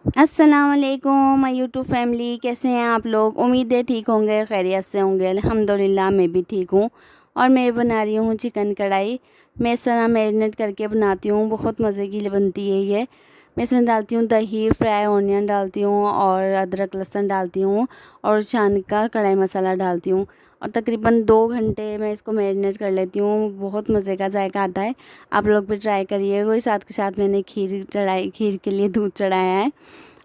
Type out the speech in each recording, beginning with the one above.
अस्सलाम वालेकुम my YouTube family, कैसे हैं आप लोग। उम्मीद है ठीक होंगे, खैरियत से होंगे। अल्हम्दुलिल्लाह मैं भी ठीक हूँ। और मैं बना रही हूँ चिकन कढ़ाई। मैं इस तरह मैरिनेट करके बनाती हूँ, बहुत मज़े की बनती है ये। मैं इसमें डालती हूँ दही, फ्राई ऑनियन डालती हूँ और अदरक लहसुन डालती हूँ और छान का कढ़ाई मसाला डालती हूँ। और तकरीबन 2 घंटे मैं इसको मैरिनेट कर लेती हूँ। बहुत मज़े का जायका आता है। आप लोग भी ट्राई करिए। कोई साथ के साथ मैंने खीर के लिए दूध चढ़ाया है।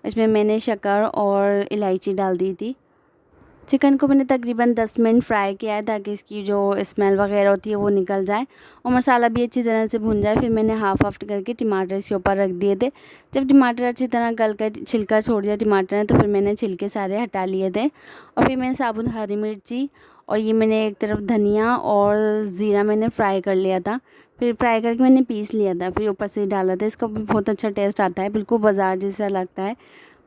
इसमें मैंने शक्कर और इलायची डाल दी थी। चिकन को मैंने तकरीबन 10 मिनट फ्राई किया है ताकि इसकी जो स्मेल वगैरह होती है वो निकल जाए और मसाला भी अच्छी तरह से भुन जाए। फिर मैंने हाफ़ हाफ़ करके टमाटर इसके ऊपर रख दिए थे। जब टमाटर अच्छी तरह गल कर छिलका छोड़ दिया टमाटर ने, तो फिर मैंने छिलके सारे हटा लिए थे। और फिर मैंने साबुत हरी मिर्ची और ये मैंने एक तरफ धनिया और ज़ीरा मैंने फ्राई कर लिया था। फिर फ्राई करके मैंने पीस लिया था, फिर ऊपर से डाला था। इसका भी बहुत अच्छा टेस्ट आता है, बिल्कुल बाज़ार जैसा लगता है।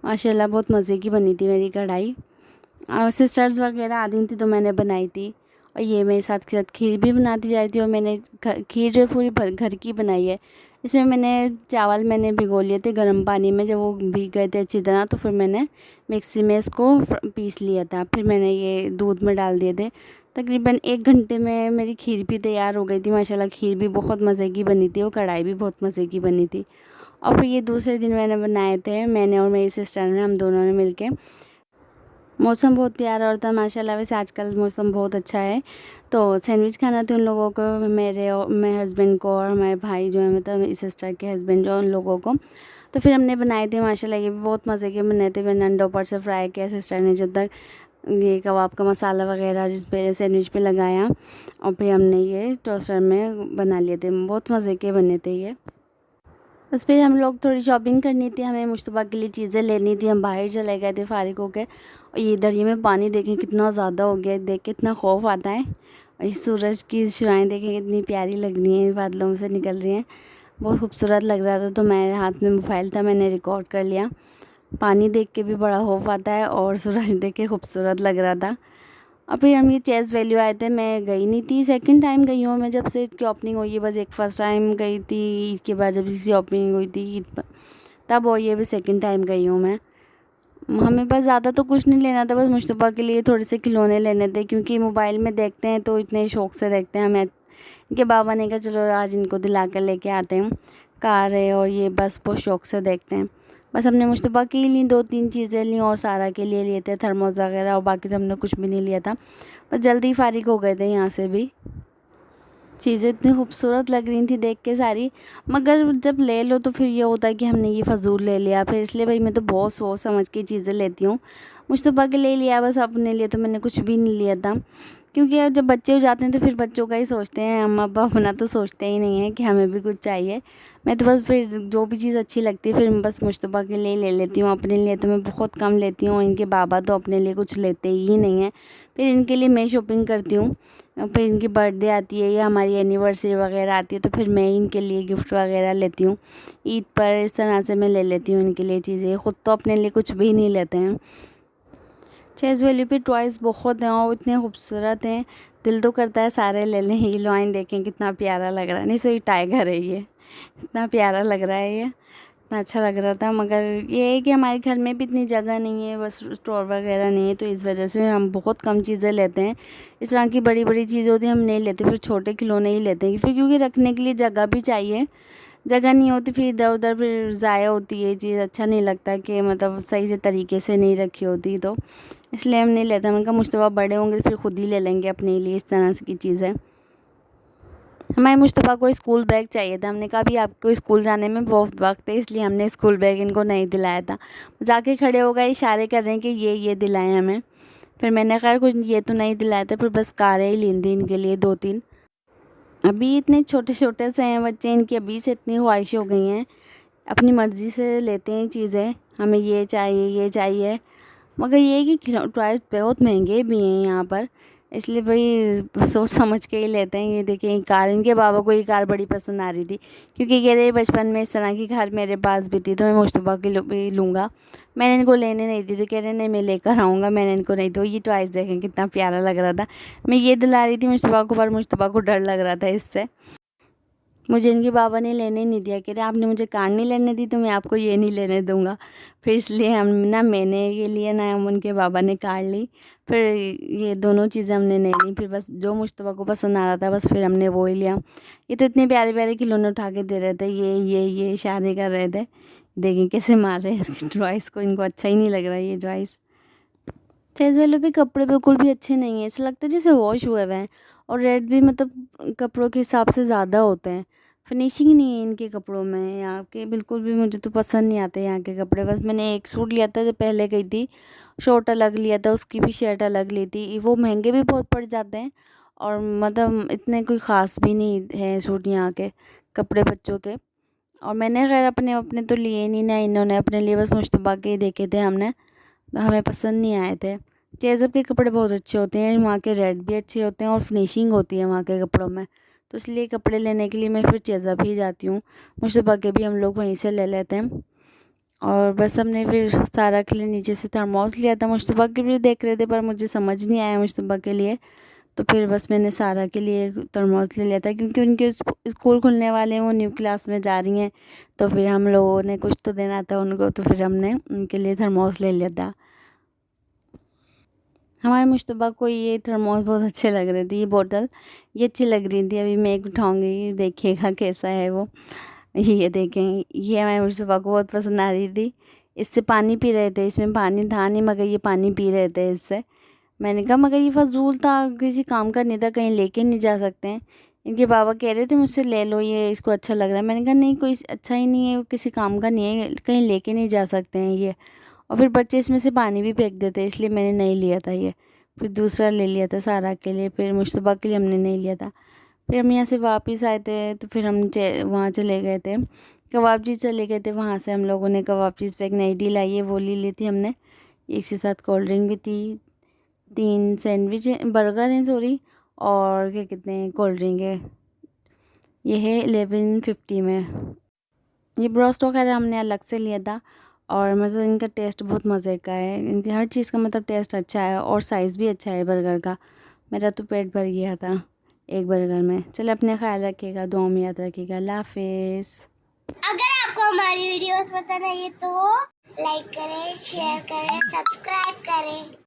माशाल्लाह बहुत मज़े की बनी थी मेरी कढ़ाई। और सिस्टर्स वगैरह आ रही थी तो मैंने बनाई थी। और ये मेरे साथ के साथ खीर भी बनाती जा रही थी। और मैंने खीर जो है पूरी घर की बनाई है। इसमें मैंने चावल मैंने भिगो लिए थे गर्म पानी में। जब वो भीग गए थे अच्छी तरह तो फिर मैंने मिक्सी में इसको पीस लिया था। फिर मैंने ये दूध में डाल दिए थे। तकरीबन 1 घंटे में मेरी खीर भी तैयार हो गई थी। माशाल्लाह खीर भी बहुत मज़े की बनी थी और कढ़ाई भी बहुत मज़े की बनी थी। और फिर ये दूसरे दिन मैंने बनाए थे, मैंने और मेरी सिस्टर ने, हम दोनों ने मिलके। मौसम बहुत प्यारा और था माशाल्लाह। वैसे आजकल मौसम बहुत अच्छा है। तो सैंडविच खाना था उन लोगों को, मेरे हस्बैंड को और हमारे भाई जो है, मतलब मेरी सिस्टर के हस्बैंड जो, उन लोगों को। तो फिर हमने बनाए थे माशाल्लाह। ये भी बहुत मज़े के बने थे। मैंने अंडा ऊपर से फ्राई किया, सिस्टर ने जब तक ये कबाब का मसाला वगैरह जिस पे सैंडविच पे लगाया। और फिर हमने ये टोस्टर में बना लिए थे। बहुत मज़े के बने थे ये। बस फिर हम लोग थोड़ी शॉपिंग करनी थी, हमें मुश्तबा के लिए चीज़ें लेनी थी। हम बाहर चले गए थे फ़ारिग होकर। और ये दरिया में पानी देखें कितना ज़्यादा हो गया है, देख के इतना खौफ आता है। और ये सूरज की शुआएं देखें कितनी प्यारी लग रही हैं, बादलों में से निकल रही हैं। बहुत खूबसूरत लग रहा था। तो मेरे हाथ में मोबाइल था, मैंने रिकॉर्ड कर लिया। पानी देख के भी बड़ा खौफ आता है और सूरज देख के खूबसूरत लग रहा था। और फिर हम ये चेज़ वैल्यू आए थे। मैं गई नहीं थी, सेकंड टाइम गई हूँ मैं जब से इसकी ओपनिंग हुई है। बस एक फ़र्स्ट टाइम गई थी ईद के बाद, जब इसकी ओपनिंग हुई थी ईद पर, तब। और ये भी सेकंड टाइम गई हूँ मैं। हमें बस ज़्यादा तो कुछ नहीं लेना था, बस मुश्तबा के लिए थोड़े से खिलौने लेने थे। क्योंकि मोबाइल में देखते हैं तो इतने शौक़ से देखते हैं। हमें इनके बाबा ने कहा चलो आज इनको दिला कर लेके आते हैं। कार है और ये बस बहुत शौक़ से देखते हैं। बस हमने मुश्तबा के लिए 2-3 चीज़ें ली और सारा के लिए लिए थे थर्मोस वगैरह, और बाकी तो हमने कुछ भी नहीं लिया था। बस जल्दी फ़ारिग हो गए थे यहाँ से भी। चीज़ें इतनी खूबसूरत लग रही थी देख के सारी, मगर जब ले लो तो फिर ये होता है कि हमने ये फ़ज़ूल ले लिया। फिर इसलिए भाई मैं तो बहुत सोच समझ के चीज़ें लेती हूँ। मुश्तबा के लिए लिया, बस अपने लिए तो मैंने कुछ भी नहीं लिया था। क्योंकि यार जब बच्चे हो जाते हैं तो फिर बच्चों का ही सोचते हैं, अम्मा अब्बा अपना तो सोचते ही नहीं है कि हमें भी कुछ चाहिए। मैं तो बस फिर जो भी चीज़ अच्छी लगती है फिर मैं बस मुश्तबा के लिए ले लेती हूँ। अपने लिए तो मैं बहुत कम लेती हूँ। इनके बाबा तो अपने लिए कुछ लेते ही नहीं हैं। फिर इनके लिए मैं शॉपिंग करती हूँ। फिर इनकी बर्थडे आती है या हमारी एनिवर्सरी वगैरह आती है तो फिर मैं इनके लिए गिफ्ट वगैरह लेती हूँ। ईद पर इस तरह से मैं ले लेती हूँ इनके लिए चीज़ें। ख़ुद तो अपने लिए कुछ भी नहीं लेते हैं। चेज़ वैल्यू पे टॉयज़ बहुत हैं और इतने खूबसूरत हैं, दिल तो करता है सारे ले लें। ये लॉइन देखें कितना प्यारा लग रहा है। नहीं सॉरी, टाइगर है ये। इतना प्यारा लग रहा है ये, इतना अच्छा लग रहा था। मगर ये है कि हमारे घर में भी इतनी जगह नहीं है, बस स्टोर वगैरह नहीं है, तो इस वजह से हम बहुत कम चीज़ें लेते हैं। इस तरह की बड़ी बड़ी चीज़ें होती हैं हम नहीं लेते, फिर छोटे खिलौने ही लेते हैं। फिर क्योंकि रखने के लिए जगह भी चाहिए, जगह नहीं होती फिर इधर उधर फिर ज़ाया होती है चीज़। अच्छा नहीं लगता कि मतलब सही से तरीके से नहीं रखी होती, तो इसलिए हम नहीं लेते। हमने कहा मुश्तबा बड़े होंगे फिर खुद ही ले लेंगे अपने लिए इस तरह की चीज़ें। हमारे मुश्तबा को स्कूल बैग चाहिए था। हमने कहा भी आपको स्कूल जाने में बहुत वक्त है, इसलिए हमने स्कूल बैग इनको नहीं दिलाया था। जाके खड़े हो गए, इशारे कर रहे हैं कि ये दिलाएं हमें। फिर मैंने खैर कुछ ये तो नहीं दिलाया था, फिर बस कारें ही ली थी इनके लिए 2-3। अभी इतने छोटे छोटे से हैं बच्चे, इनकी अभी से इतनी ख्वाहिश हो गई हैं, अपनी मर्ज़ी से लेते हैं चीज़ें। हमें ये चाहिए ये चाहिए। मगर ये है कि टॉयज़ बहुत महंगे भी हैं यहाँ पर, इसलिए भाई सोच समझ के ही लेते हैं। ये देखें कार, इनके बाबा को ये कार बड़ी पसंद आ रही थी। क्योंकि कह रहे बचपन में इस तरह की कार मेरे पास भी थी तो मैं मुश्तबा के भी लूँगा। मैंने इनको लेने नहीं दी थी, कह रहे नहीं मैं लेकर आऊँगा, मैंने इनको नहीं दी। ये टॉयज़ देखें कितना प्यारा लग रहा था। मैं ये दिला रही थी मुश्तबा को, पर मुश्तबा को डर लग रहा था इससे। मुझे इनके बाबा ने लेने नहीं दिया, कह रहे आपने मुझे कार नहीं लेने दी तो मैं आपको ये नहीं लेने दूँगा। फिर इसलिए मैंने ये लिया ना उनके बाबा ने कार ली। फिर ये दोनों चीज़ें हमने नहीं ली। फिर बस जो मुश्तबा को पसंद आ रहा था बस फिर हमने वो ही लिया। ये तो इतने प्यारे प्यारे खिलौने उठा के दे रहे थे, ये इशारे कर रहे थे। देखें कैसे मार रहे हैं इसकी ड्रॉइस को, इनको अच्छा ही नहीं लग रहा है ये ड्रॉइस। साइज़ वालों पे कपड़े बिल्कुल भी अच्छे नहीं हैं, ऐसा लगता है जैसे वॉश हुए हुए हैं। और रेट भी मतलब कपड़ों के हिसाब से ज़्यादा होते हैं। फिनिशिंग नहीं है इनके कपड़ों में, यहाँ के बिल्कुल भी मुझे तो पसंद नहीं आते यहाँ के कपड़े। बस मैंने एक सूट लिया था जब पहले गई थी, शॉर्ट अलग लिया था, उसकी भी शर्ट अलग ली थी। वो महंगे भी बहुत पड़ जाते हैं और मतलब इतने कोई ख़ास भी नहीं है सूट यहाँ के कपड़े बच्चों के। और मैंने खैर अपने अपने तो लिए नहीं ना, इन्होंने अपने लिए बस मुश्तबा के ही देखे थे हमने, तो हमें पसंद नहीं आए थे। चेज़अप के कपड़े बहुत अच्छे होते हैं, वहाँ के रेट भी अच्छे होते हैं और फिनिशिंग होती है वहाँ के कपड़ों में। तो इसलिए कपड़े लेने के लिए मैं फिर चेज़अप ही जाती हूँ। मुश्तबा के भी हम लोग वहीं से ले लेते हैं। और बस हमने फिर सारा के लिए नीचे से थर्मोस लिया था। मुश्तबा के भी देख रहे थे पर मुझे समझ नहीं आया मुश्तबा के लिए, तो फिर बस मैंने सारा के लिए थर्मोस ले लिया था क्योंकि उनके स्कूल खुलने वाले हैं, वो न्यू क्लास में जा रही हैं, तो फिर हम लोगों ने कुछ तो देना था उनको, तो फिर हमने उनके लिए थर्मोस ले लिया था। हमारे मुश्तबा को ये थर्मोस बहुत अच्छे लग रहे थे, ये बोतल ये अच्छी लग रही थी। अभी मैं एक उठाऊँगी, देखिएगा कैसा है वो। ये देखें, ये हमारे मुश्तबा को बहुत पसंद आ रही थी। इससे पानी पी रहे थे, इसमें पानी था नहीं मगर ये पानी पी रहे थे इससे। मैंने कहा मगर ये फ़ज़ूल था, किसी काम का नहीं था, कहीं लेके नहीं जा सकते हैं। इनके बाबा कह रहे थे मुझसे ले लो, ये इसको अच्छा लग रहा है। मैंने कहा नहीं, कोई अच्छा ही नहीं है, किसी काम का नहीं है, कहीं लेके नहीं जा सकते हैं ये। और फिर बच्चे इसमें से पानी भी फेंक देते, इसलिए मैंने नहीं लिया था ये। फिर दूसरा ले लिया था सारा के लिए, फिर मुश्तबा के लिए हमने नहीं लिया था। फिर हम यहाँ से वापस आए थे तो फिर हम वहाँ चले गए थे, कबाबची चले गए थे। वहाँ से हम लोगों ने कबाबचीज़ पे एक नई डील आई है वो ले ली थी हमने। इसके साथ कोल्ड ड्रिंक भी थी, 3 सैंडविच बर्गर हैं सॉरी, और क्या कहते हैं कोल्ड ड्रिंक है। ये है 1150 में। ये ब्रोस्ट वगैरह हमने अलग से लिया था और मतलब इनका टेस्ट बहुत मज़े का है। इनकी हर चीज़ का मतलब टेस्ट अच्छा है और साइज़ भी अच्छा है बर्गर का। मेरा तो पेट भर गया था एक बर्गर में। चलो अपने ख्याल रखिएगा, दुआ में याद रखिएगा। अल्लाह हाफिज़। अगर आपको हमारी वीडियोस पसंद आई तो लाइक करें, शेयर करें, सब्सक्राइब करें।